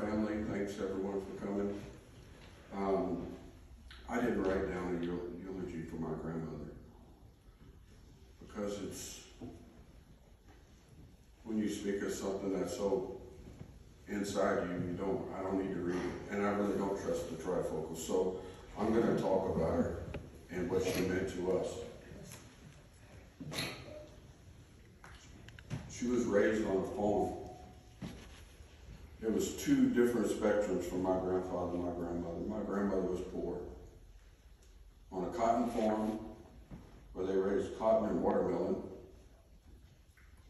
family. Thanks everyone for coming. I didn't write down a eulogy for my grandmother because it's, when you speak of something that's so inside you, I don't need to read it. And I really don't trust the trifocals. So I'm going to talk about her and what she meant to us. She was raised on a farm. It was two different spectrums from my grandfather and my grandmother. My grandmother was poor. On a cotton farm where they raised cotton and watermelon,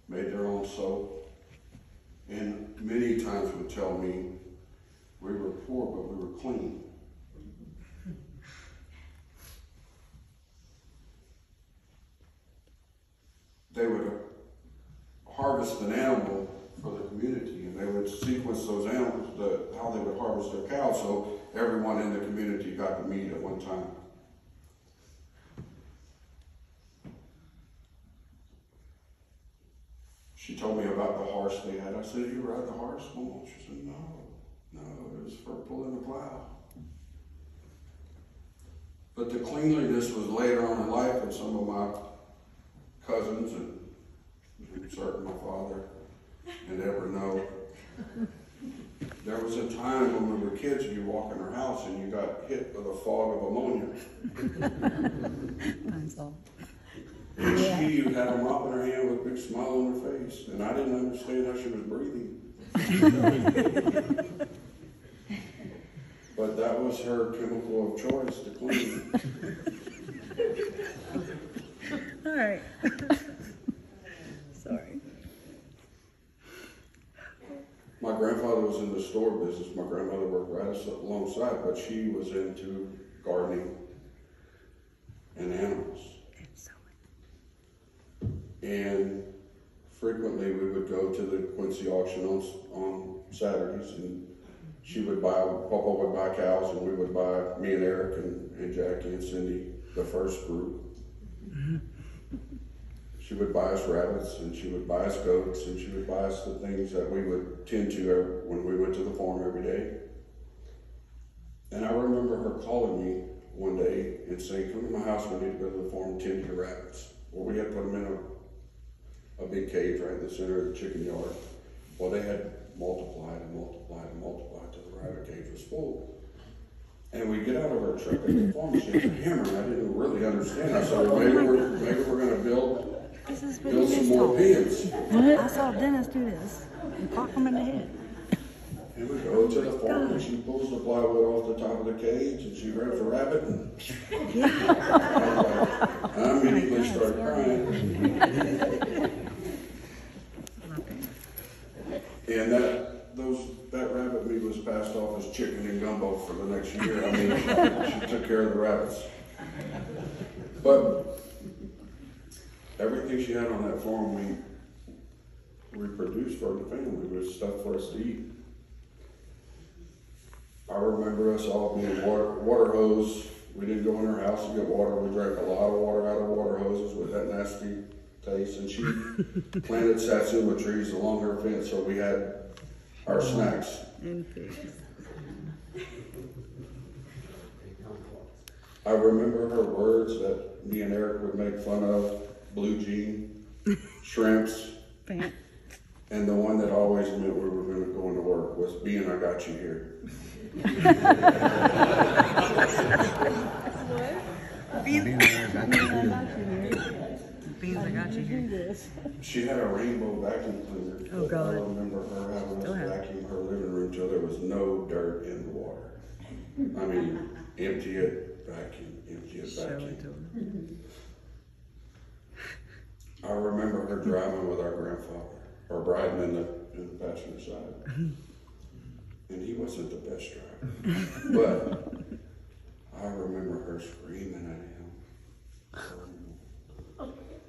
made their own soap, and many times would tell me we were poor, but we were clean. They would harvest an animal for the community, and they would sequence those animals, how they would harvest their cows, so everyone in the community got the meat at one time. She told me about the horse they had. I said, "You ride the horse, Mom?" She said, no, it was for pulling the plow. But the cleanliness was later on in life, and some of my cousins, and certain my father, and ever know. There was a time when we were kids, you walk in our house and you got hit with a fog of ammonia. And she had a mop in her hand with a big smile on her face, and I didn't understand how she was breathing. But that was her chemical of choice to clean. All right. Sorry. My grandfather was in the store business. My grandmother worked right alongside, but she was into gardening and animals. And frequently we would go to the Quincy auction on Saturdays, and Papa would buy cows, and we would buy, me and Eric and Jackie and Cindy, the first group. She would buy us rabbits, and she would buy us goats, and she would buy us the things that we would tend to when we went to the farm every day. And I remember her calling me one day and saying, "Come to my house, we need to go to the farm and tend to your rabbits." Well, we had put them in a big cage right in the center of the chicken yard. Well, they had multiplied and multiplied and multiplied till the rabbit cage was full. And we get out of our truck at the farm, and she has a hammer, and I didn't really understand. I said, well, maybe we're going to build some more pens. I saw Dennis do this and clock him in the head. And we go to the farm, and she pulls the plywood off the top of the cage, and she grabs a rabbit, and I immediately started crying. And that rabbit meat was passed off as chicken and gumbo for the next year. I mean, she took care of the rabbits. But everything she had on that farm, we produced for the family. It was stuff for us to eat. I remember us all being water hose. We didn't go in her house to get water. We drank a lot of water out of water hoses with that nasty taste. And she planted satsuma trees along her fence, so we had our snacks. I remember her words that me and Eric would make fun of: blue jean, shrimps, and the one that always meant we were going to go into work was "Being I got you here." Beans, I got you here. She had a rainbow vacuum cleaner. Oh, God. I remember her having us vacuum her living room till there was no dirt in the water. I mean, empty it, vacuum, empty it, vacuum. I remember her driving with our grandfather, or riding in the passenger side. And he wasn't the best driver. But I remember her screaming at him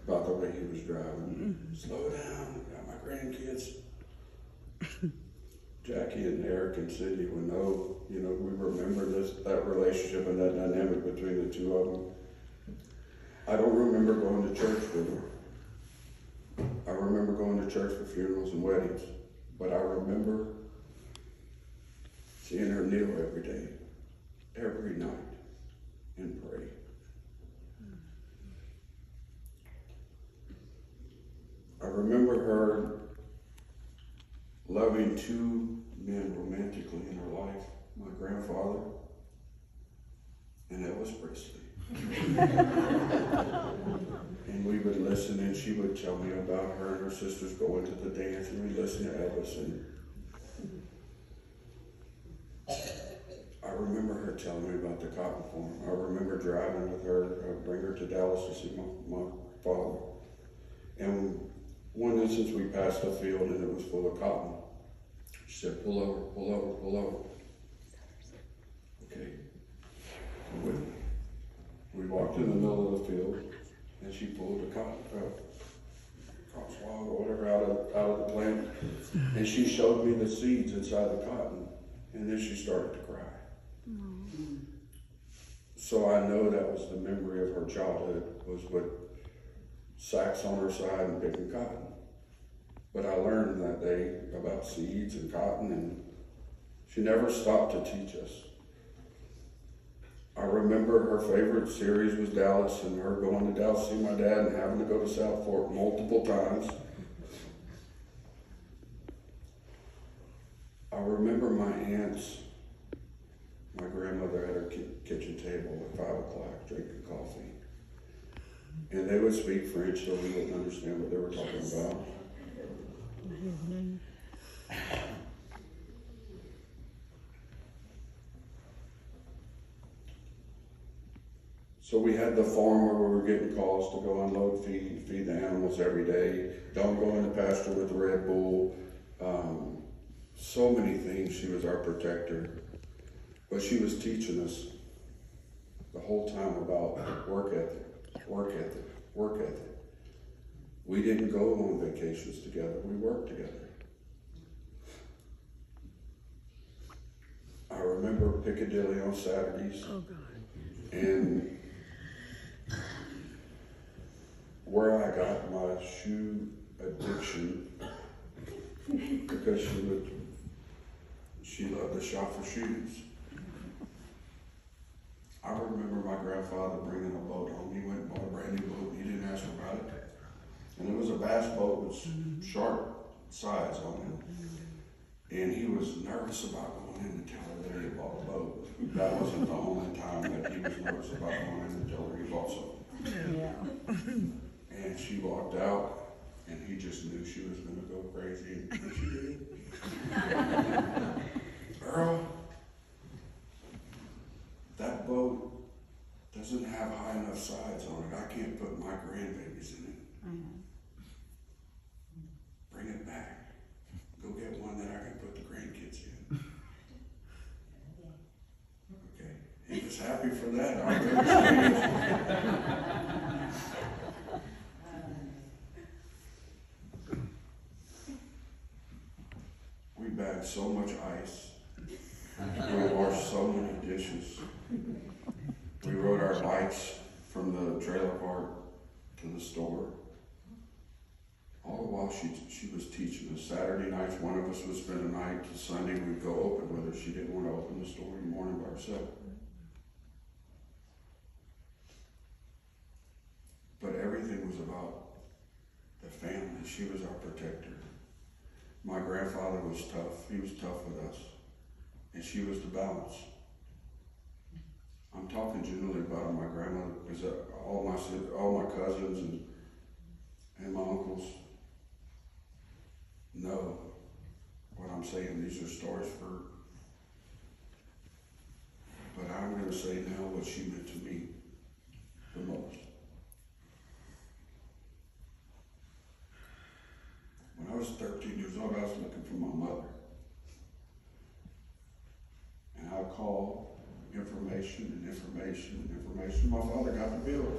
about the way he was driving. "Slow down, I got my grandkids." Jackie and Eric and Cindy would know, we remember that relationship and that dynamic between the two of them. I don't remember going to church with her. I remember going to church for funerals and weddings, but I remember meal every day, every night, and pray. I remember her loving two men romantically in her life, my grandfather and Elvis Presley. And we would listen, and she would tell me about her and her sisters going to the dance, and we'd listen to Elvis. And I remember her telling me about the cotton farm. I remember driving with her, bring her to Dallas to see my father. And one instance we passed a field and it was full of cotton. She said, pull over, pull over, pull over. Okay. We walked in the middle of the field and she pulled the cotton swab or whatever out of the plant. And she showed me the seeds inside the cotton, and then she started to cry. So I know that was the memory of her childhood, was with sacks on her side and picking cotton. But I learned that day about seeds and cotton, and she never stopped to teach us. I remember her favorite series was Dallas, and her going to Dallas to see my dad and having to go to South Fork multiple times. I remember my aunts, my grandmother at her kitchen table at 5 o'clock drinking coffee. And they would speak French, so we wouldn't understand what they were talking about. So we had the farm where we were getting calls to go unload feed the animals every day. Don't go in the pasture with the Red Bull. So many things. She was our protector. But she was teaching us the whole time about work ethic, work ethic, work ethic. We didn't go on vacations together. We worked together. I remember Piccadilly on Saturdays. Oh, God. And where I got my shoe addiction, because she loved to shop for shoes. I remember my grandfather bringing a boat home. He went and bought a brand new boat. He didn't ask about it. And it was a bass boat with sharp sides on it. And he was nervous about going in to tell her that he had bought a boat. That wasn't the only time that he was nervous about going in to tell her he bought something. Yeah. And she walked out, and he just knew she was going to go crazy, and she did. Earl, that boat doesn't have high enough sides on it. I can't put my grandbabies in it. Bring it back. Go get one that I can put the grandkids in. Okay. He was happy for that. I really We bagged so much ice. We washed so many dishes. We rode our bikes from the trailer park to the store. All the while she was teaching us. Saturday nights, one of us would spend a night. To Sunday, we'd go open with her. She didn't want to open the store in the morning by herself. But everything was about the family. She was our protector. My grandfather was tough. He was tough with us. And she was the balance. I'm talking generally about my grandmother, because all my cousins and my uncles know what I'm saying. These are stories but I'm going to say now what she meant to me the most. When I was 13 years old, I was looking for my mother. And I'd call information. My father got the bill.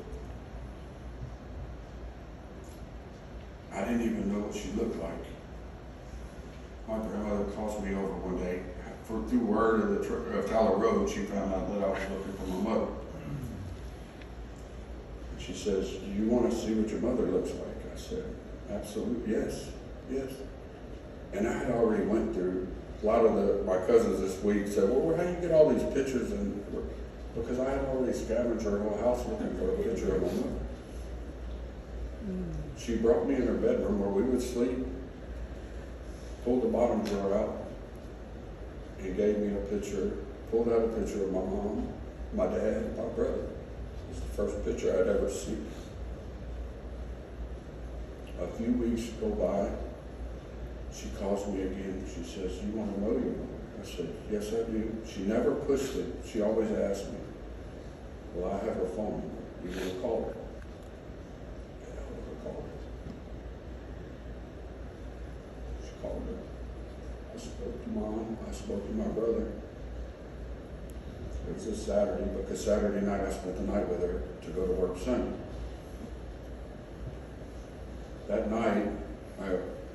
I didn't even know what she looked like. My grandmother calls me over one day. Through word of Tyler Road, she found out that I was looking for my mother. And she says, "Do you want to see what your mother looks like?" I said, "Absolutely, yes. And I had already went through a lot of my cousins this week said, well, how do you get all these pictures? And because I had already scavenged her whole house looking for a picture of my mother. She brought me in her bedroom where we would sleep, pulled the bottom drawer out, and gave me a picture, pulled out a picture of my mom, my dad, and my brother. It was the first picture I'd ever seen. A few weeks go by, she calls me again. She says, you want to know your mother? I said, yes, I do. She never pushed it. She always asked me, well, I have her phone number. You want to call her? And I never called her. She called her. I spoke to Mom. I spoke to my brother. It was a Saturday, because Saturday night I spent the night with her to go to work Sunday. That night,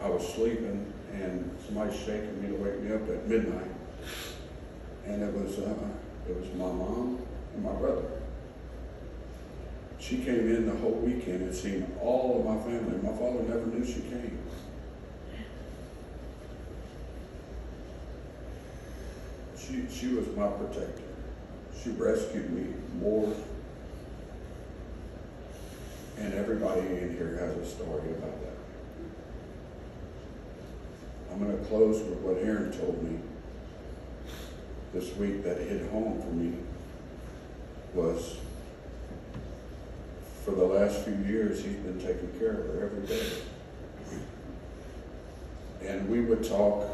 I was sleeping, and somebody shaking me to wake me up at midnight. And it was my mom and my brother. She came in the whole weekend and seen all of my family. My father never knew she came. She was my protector. She rescued me more. And everybody in here has a story about that. I'm going to close with what Aaron told me this week that hit home for me. Was for the last few years, he's been taking care of her every day. And we would talk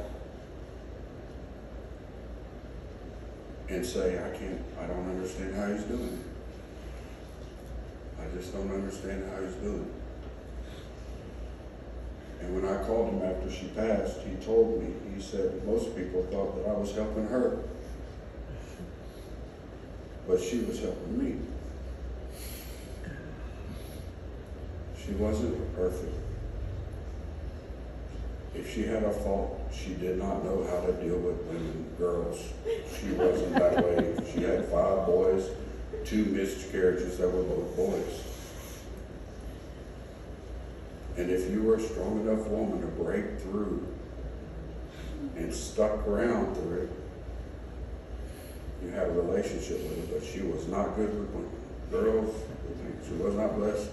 and say, I don't understand how he's doing it. I just don't understand how he's doing it. And when I called him after she passed, he told me, he said, most people thought that I was helping her, but she was helping me. She wasn't perfect. If she had a fault, she did not know how to deal with women, girls. She wasn't that way. She had 5 boys, 2 miscarriages that were both boys. And if you were a strong enough woman to break through and stuck around through it, you had a relationship with her, but she was not good with women. Girls, she was not blessed.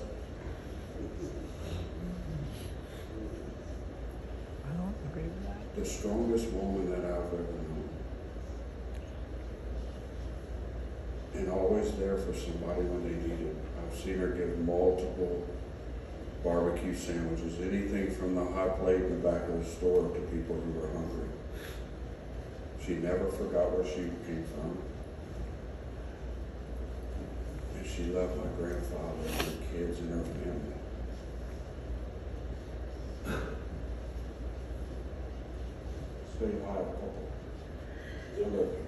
I don't agree with that. The strongest woman that I've ever known. And always there for somebody when they need it. I've seen her give multiple barbecue sandwiches, anything from the hot plate in the back of the store to people who were hungry. She never forgot where she came from. And she loved my grandfather and her kids and her family. Say hi, Papa. I love you.